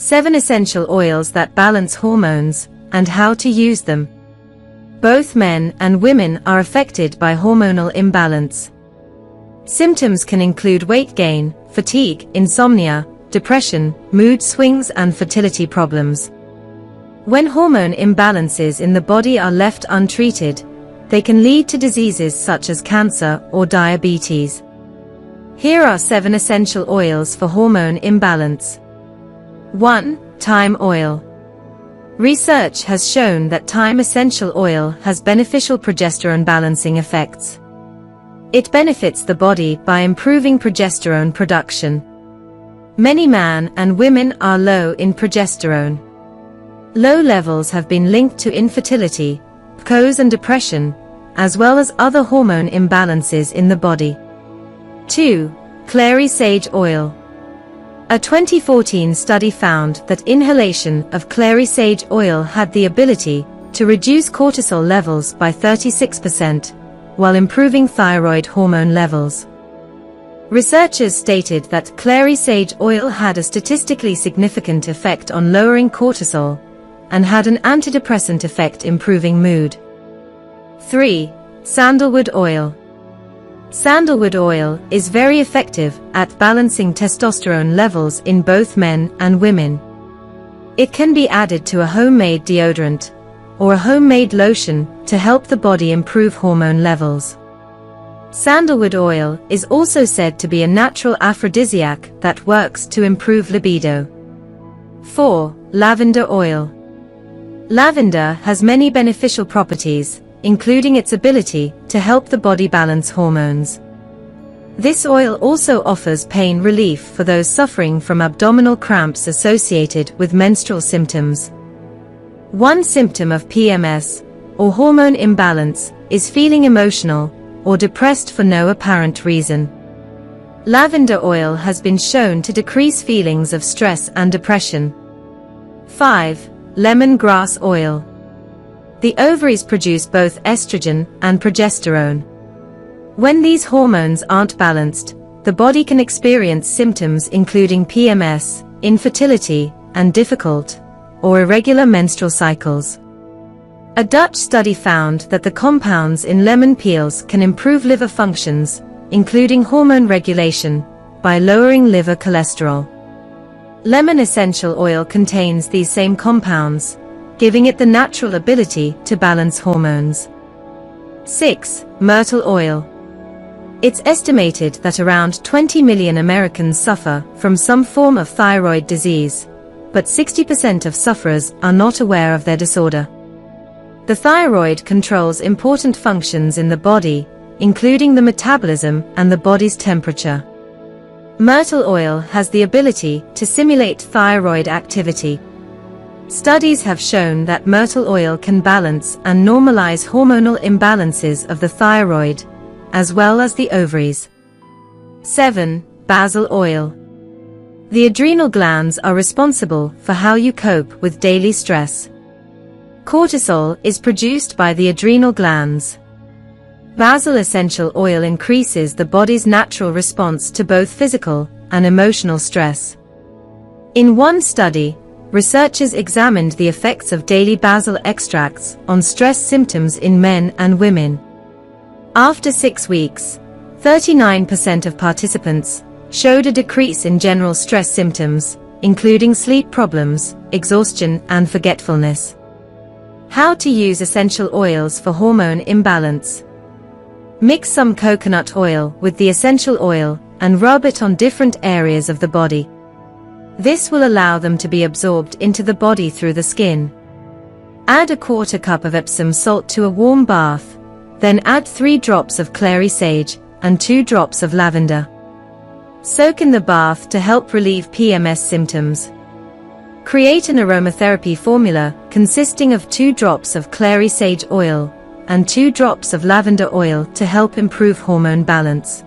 7 essential oils that balance hormones, and how to use them. Both men and women are affected by hormonal imbalance. Symptoms can include weight gain, fatigue, insomnia, depression, mood swings, and fertility problems. When hormone imbalances in the body are left untreated, they can lead to diseases such as cancer or diabetes. Here are 7 essential oils for hormone imbalance. 1. Thyme oil. Research has shown that thyme essential oil has beneficial progesterone balancing effects. It benefits the body by improving progesterone production. Many men and women are low in progesterone. Low levels have been linked to infertility, PCOS and depression, as well as other hormone imbalances in the body. 2. Clary sage oil. A 2014 study found that inhalation of clary sage oil had the ability to reduce cortisol levels by 36%, while improving thyroid hormone levels. Researchers stated that clary sage oil had a statistically significant effect on lowering cortisol, and had an antidepressant effect improving mood. 3. Sandalwood oil. Sandalwood oil is very effective at balancing testosterone levels in both men and women. It can be added to a homemade deodorant or a homemade lotion to help the body improve hormone levels. Sandalwood oil is also said to be a natural aphrodisiac that works to improve libido. 4. Lavender oil. Lavender has many beneficial properties, including its ability to help the body balance hormones. This oil also offers pain relief for those suffering from abdominal cramps associated with menstrual symptoms. One symptom of PMS, or hormone imbalance, is feeling emotional or depressed for no apparent reason. Lavender oil has been shown to decrease feelings of stress and depression. 5. Lemongrass oil. The ovaries produce both estrogen and progesterone. When these hormones aren't balanced, the body can experience symptoms including PMS, infertility, and difficult or irregular menstrual cycles. A Dutch study found that the compounds in lemon peels can improve liver functions, including hormone regulation, by lowering liver cholesterol. Lemon essential oil contains these same compounds, giving it the natural ability to balance hormones. 6. Myrtle oil. It's estimated that around 20 million Americans suffer from some form of thyroid disease, but 60% of sufferers are not aware of their disorder. The thyroid controls important functions in the body, including the metabolism and the body's temperature. Myrtle oil has the ability to simulate thyroid activity. Studies have shown that myrtle oil can balance and normalize hormonal imbalances of the thyroid, as well as the ovaries. 7. Basil oil. The adrenal glands are responsible for how you cope with daily stress. Cortisol is produced by the adrenal glands. Basil essential oil increases the body's natural response to both physical and emotional stress. In one study, researchers examined the effects of daily basil extracts on stress symptoms in men and women. After 6 weeks, 39% of participants showed a decrease in general stress symptoms, including sleep problems, exhaustion, and forgetfulness. How to use essential oils for hormone imbalance. Mix some coconut oil with the essential oil and rub it on different areas of the body. This will allow them to be absorbed into the body through the skin. Add a 1/4 cup of Epsom salt to a warm bath, then add 3 drops of clary sage and 2 drops of lavender. Soak in the bath to help relieve PMS symptoms. Create an aromatherapy formula consisting of 2 drops of clary sage oil and 2 drops of lavender oil to help improve hormone balance.